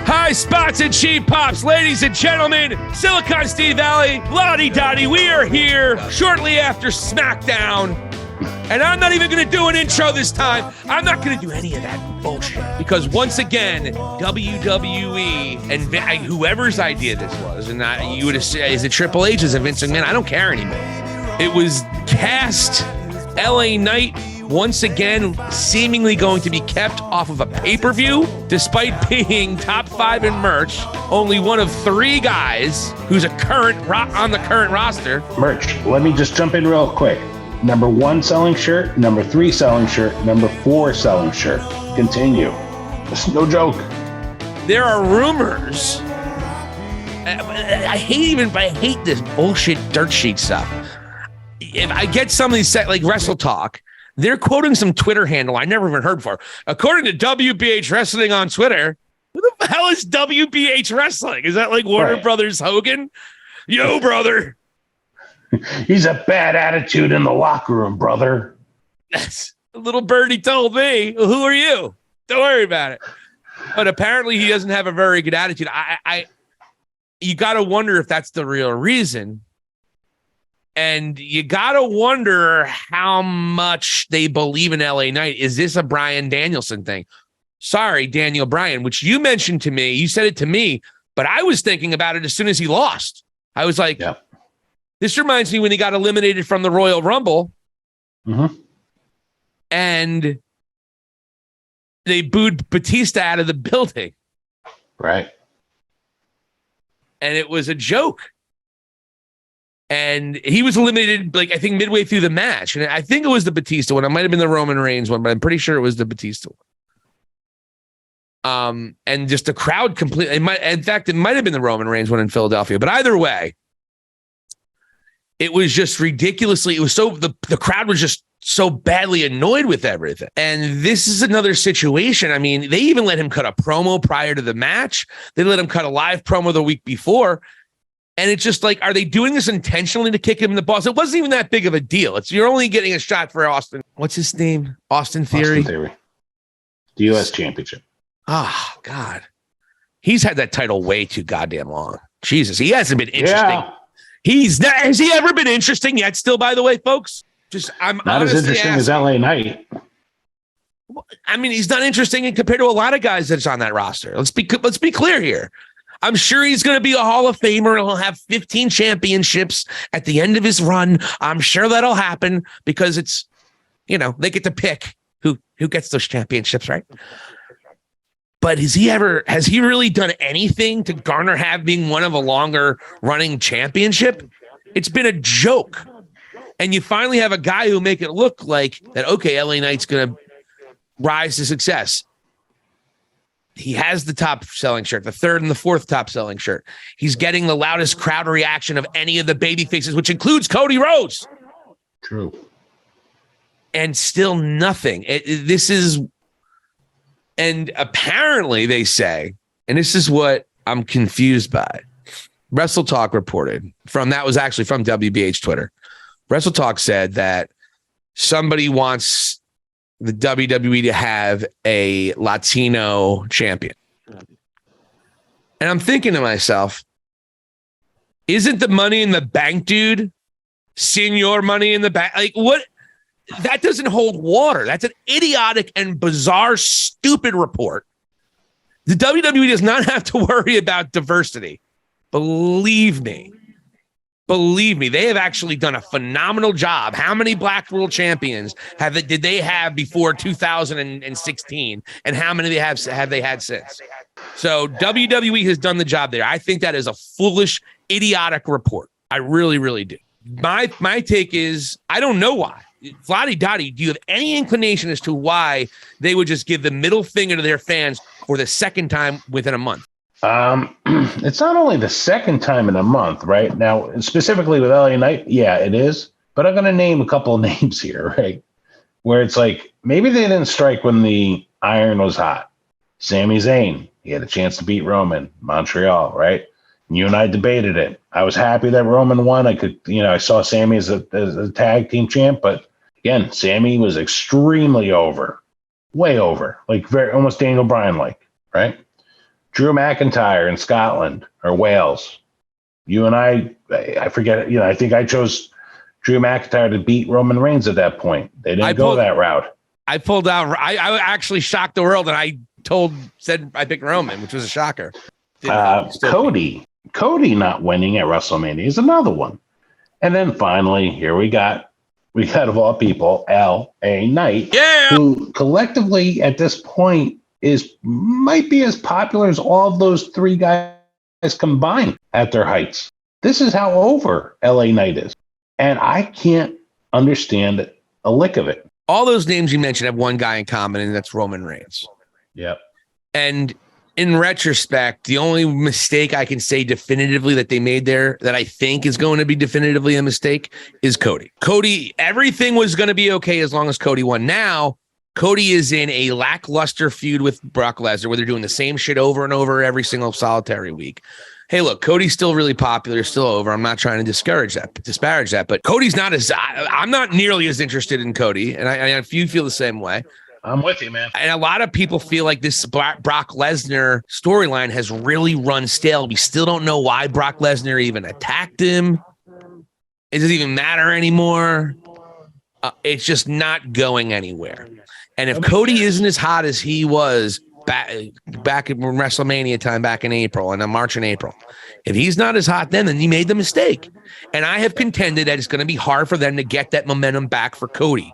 High spots and cheap pops, ladies and gentlemen, Silicon Steve Valley, Vladi Dottie, we are here shortly after SmackDown. And I'm not even going to do an intro this time. I'm not going to do any of that bullshit. Because once again, WWE and whoever's idea this was, and you would have said, is it Triple H's and Vince McMahon? I don't care anymore. It was cast LA Knight once again seemingly going to be kept off of a pay-per-view, despite being top 5 in merch. Only one of 3 guys who's on the current roster. Merch. Let me just jump in real quick. Number 1 selling shirt, number 3 selling shirt, number 4 selling shirt. Continue. It's no joke. There are rumors. I hate this bullshit dirt sheet stuff. If I get some of these like Wrestle Talk, they're quoting some Twitter handle I never even heard before. According to WBH Wrestling on Twitter, who the hell is WBH Wrestling? Is that like Warner Brothers Hogan? Yo, brother. He's a bad attitude in the locker room, brother. That's a little birdie told me. Who are you? Don't worry about it. But apparently he doesn't have a very good attitude. You got to wonder if that's the real reason. And you got to wonder how much they believe in LA Knight. Is this a Bryan Danielson thing? Sorry, Daniel Bryan, which you mentioned to me. You said it to me, but I was thinking about it as soon as he lost. I was like, This reminds me when he got eliminated from the Royal Rumble. Mm-hmm. And they booed Batista out of the building. Right. And it was a joke. And he was eliminated, like, I think midway through the match. And I think it was the Batista one. It might have been the Roman Reigns one, but I'm pretty sure it was the Batista one. And just the crowd completely, it might have been the Roman Reigns one in Philadelphia. But either way, it was just ridiculously, the crowd was just so badly annoyed with everything. And this is another situation. I mean, they even let him cut a promo prior to the match. They let him cut a live promo the week before. And it's just like, are they doing this intentionally to kick him in the balls? It wasn't even that big of a deal. You're only getting a shot for Austin. What's his name? Austin Theory? Austin Theory. The U.S. Championship. Oh, God. He's had that title way too goddamn long. Jesus, he hasn't been interesting. Yeah. Has he ever been interesting yet still, by the way, folks? I'm not as interesting as LA Knight. I mean, he's not interesting compared to a lot of guys that's on that roster. Let's be clear here. I'm sure he's going to be a Hall of Famer and he'll have 15 championships at the end of his run. I'm sure that'll happen because it's, they get to pick who gets those championships, right? But has he really done anything to garner having one of a longer running championship? It's been a joke. And you finally have a guy who make it look like that, okay, LA Knight's going to rise to success. He has the top selling shirt, the 3rd and the 4th top selling shirt. He's getting the loudest crowd reaction of any of the baby faces, which includes Cody Rhodes. True. And still nothing. And apparently they say, and this is what I'm confused by. Wrestle Talk reported that was actually from WBH Twitter. Wrestle Talk said that somebody wants the WWE to have a Latino champion. And I'm thinking to myself, isn't the Money in the Bank dude Senior Money in the Bank? Like, what? That doesn't hold water. That's an idiotic and bizarre, stupid report. The WWE does not have to worry about diversity. Believe me. They have actually done a phenomenal job. How many Black World Champions did they have before 2016, and how many have they had since? So WWE has done the job there. I think that is a foolish, idiotic report. I really, really do. My take is I don't know why. Vladi Dottie, do you have any inclination as to why they would just give the middle finger to their fans for the second time within a month? It's not only the second time in a month, right? Now, specifically with LA Knight, yeah, it is. But I'm going to name a couple of names here, right? Where it's like, maybe they didn't strike when the iron was hot. Sami Zayn, he had a chance to beat Roman, Montreal, right? You and I debated it. I was happy that Roman won. I saw Sami as a tag team champ, but again, Sami was extremely over. way over, like very almost Daniel Bryan like, right? Drew McIntyre in Scotland or Wales. You and I forget, I think I chose Drew McIntyre to beat Roman Reigns at that point. They didn't go that route. I pulled out. I actually shocked the world, and I said I picked Roman, which was a shocker. Cody not winning at WrestleMania is another one. And then finally, here we got of all people, LA Knight, who collectively at this point might be as popular as all of those three guys combined at their heights. This is how over LA Knight is. And I can't understand a lick of it. All those names you mentioned have one guy in common, and that's Roman Reigns. Yep. And in retrospect, the only mistake I can say definitively that they made there that I think is going to be definitively a mistake is Cody. Everything was going to be okay as long as Cody won. Now, Cody is in a lackluster feud with Brock Lesnar where they're doing the same shit over and over every single solitary week. Hey, look, Cody's still really popular, still over. I'm not trying to disparage that, but Cody's not I'm not nearly as interested in Cody. And if you feel the same way. I'm with you, man. And a lot of people feel like this Brock Lesnar storyline has really run stale. We still don't know why Brock Lesnar even attacked him. It doesn't even matter anymore. It's just not going anywhere. And if Cody isn't as hot as he was back in WrestleMania time back in April and March and April, if he's not as hot then he made the mistake. And I have contended that it's going to be hard for them to get that momentum back for Cody.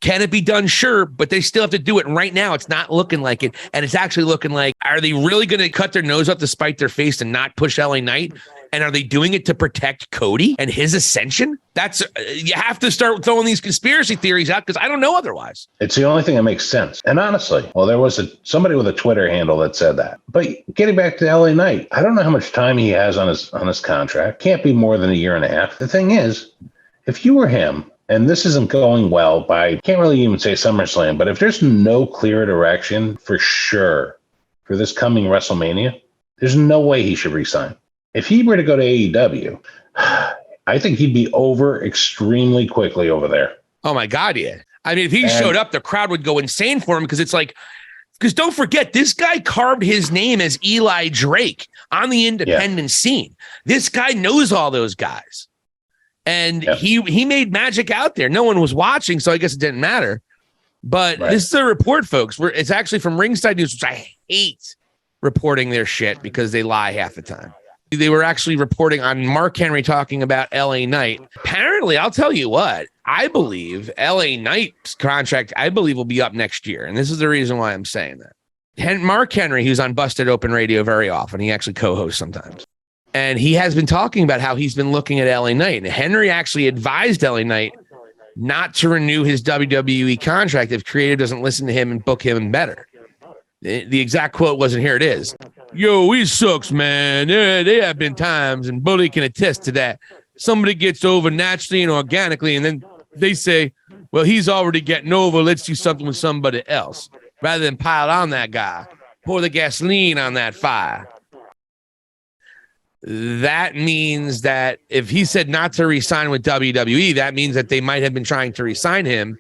Can it be done? Sure, but they still have to do it. And right now, it's not looking like it. And it's actually looking like, are they really going to cut their nose up to spite their face and not push LA Knight? And are they doing it to protect Cody and his ascension? You have to start throwing these conspiracy theories out because I don't know otherwise. It's the only thing that makes sense. And honestly, well, there was somebody with a Twitter handle that said that. But getting back to LA Knight, I don't know how much time he has on his contract. Can't be more than a year and a half. The thing is, if you were him, and this isn't going well can't really even say SummerSlam, but if there's no clear direction for sure for this coming WrestleMania, there's no way he should resign. If he were to go to AEW, I think he'd be over extremely quickly over there. Oh my God, yeah. I mean, if he showed up, the crowd would go insane for him because don't forget, this guy carved his name as Eli Drake on the independent scene. This guy knows all those guys. And he made magic out there. No one was watching, so I guess it didn't matter. But this is a report, folks. It's actually from Ringside News, which I hate reporting their shit because they lie half the time. They were actually reporting on Mark Henry talking about LA Knight. Apparently, I'll tell you what, I believe LA Knight's contract, will be up next year. And this is the reason why I'm saying that. Mark Henry, who's on Busted Open Radio very often, he actually co-hosts sometimes. And he has been talking about how he's been looking at LA Knight. And Henry actually advised LA Knight not to renew his WWE contract if creative doesn't listen to him and book him better. The exact quote wasn't here. It is. Yo, he sucks, man. There have been times, and Bully can attest to that. Somebody gets over naturally and organically, and then they say, well, he's already getting over. Let's do something with somebody else. Rather than pile on that guy, pour the gasoline on that fire. That means that if he said not to resign with WWE, that means that they might have been trying to resign him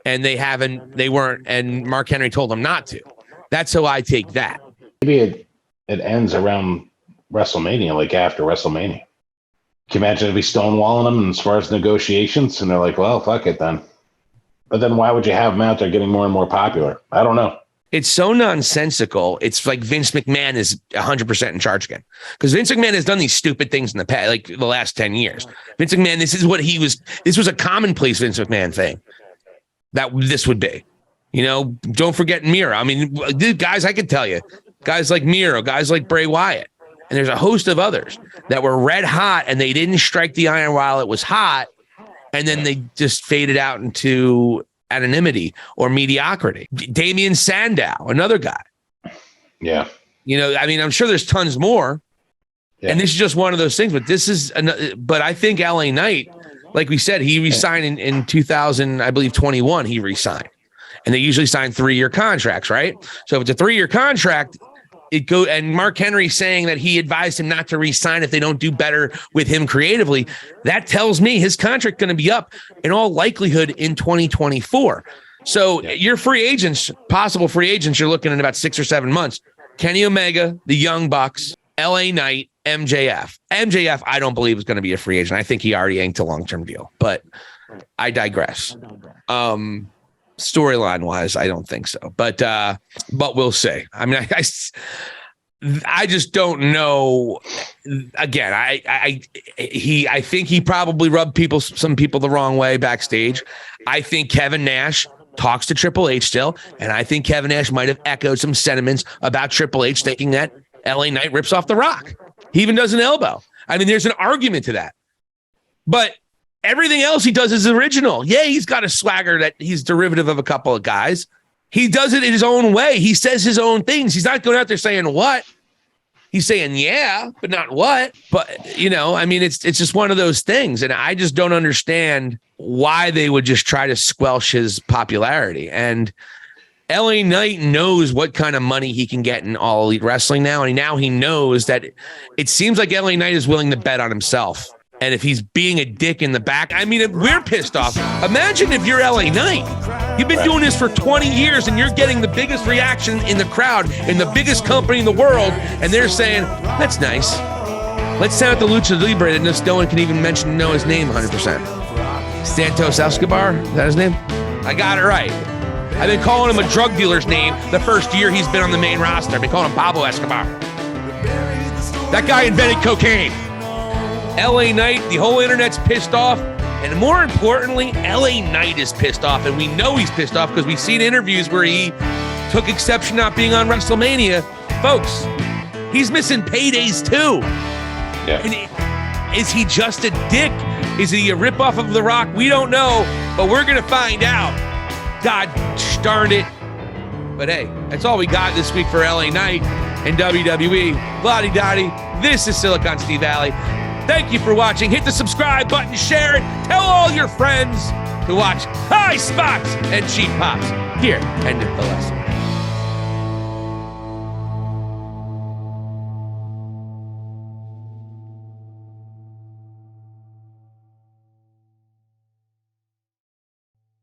and they weren't, and Mark Henry told them not to. That's how I take that. Maybe it ends around WrestleMania, like after WrestleMania. Can you imagine if he's stonewalling them as far as negotiations? And they're like, well, fuck it then. But then why would you have him out there getting more and more popular? I don't know. It's so nonsensical. It's like Vince McMahon is 100% in charge again. Because Vince McMahon has done these stupid things in the past, like the last 10 years. Vince McMahon, this was a commonplace Vince McMahon thing that this would be. Don't forget Miro. I mean, guys, I could tell you, guys like Miro, guys like Bray Wyatt, and there's a host of others that were red hot and they didn't strike the iron while it was hot. And then they just faded out into anonymity or mediocrity. Damian Sandow, another guy. Yeah. I'm sure there's tons more. Yeah. And this is just one of those things, but I think LA Knight, like we said, he resigned in 2000, I believe 21, he resigned. And they usually sign 3-year contracts, right? So if it's a 3-year contract, and Mark Henry saying that he advised him not to re-sign if they don't do better with him creatively, that tells me his contract going to be up in all likelihood in 2024. So your free agents, possible free agents, you're looking at about 6 or 7 months. Kenny Omega, the Young Bucks, LA Knight, MJF. MJF, I don't believe is going to be a free agent. I think he already inked a long-term deal, but I digress. Storyline wise, I don't think so, but we'll see. I mean, I just don't know. Again, I think he probably rubbed some people the wrong way backstage. I think Kevin Nash talks to Triple H still, and I think Kevin Nash might have echoed some sentiments about Triple H thinking that LA Knight rips off The Rock. He even does an elbow. I mean, there's an argument to that. But everything else he does is original. Yeah, he's got a swagger that he's derivative of a couple of guys. He does it in his own way. He says his own things. He's not going out there saying what. He's saying, yeah, but not what. But, you know, I mean, it's just one of those things. And I just don't understand why they would just try to squelch his popularity. And LA Knight knows what kind of money he can get in All Elite Wrestling now. And now he knows that it seems like LA Knight is willing to bet on himself. And if he's being a dick in the back, I mean, we're pissed off. Imagine if you're LA Knight. You've been doing this for 20 years and you're getting the biggest reaction in the crowd in the biggest company in the world. And they're saying, that's nice. Let's send out the Lucha Libre and just no one can even know his name 100%. Santos Escobar, is that his name? I got it right. I've been calling him a drug dealer's name the first year he's been on the main roster. I've been calling him Pablo Escobar. That guy invented cocaine. LA Knight, the whole internet's pissed off. And more importantly, LA Knight is pissed off. And we know he's pissed off because we've seen interviews where he took exception not being on WrestleMania. Folks, he's missing paydays too. Yeah. And is he just a dick? Is he a ripoff of The Rock? We don't know, but we're going to find out. God darn it. But hey, that's all we got this week for LA Knight and WWE. Vladi Dottie, this is Silicon Steve Valley. Thank you for watching. Hit the subscribe button, share it. Tell all your friends to watch High Spots and Cheap Pops here. End of the lesson.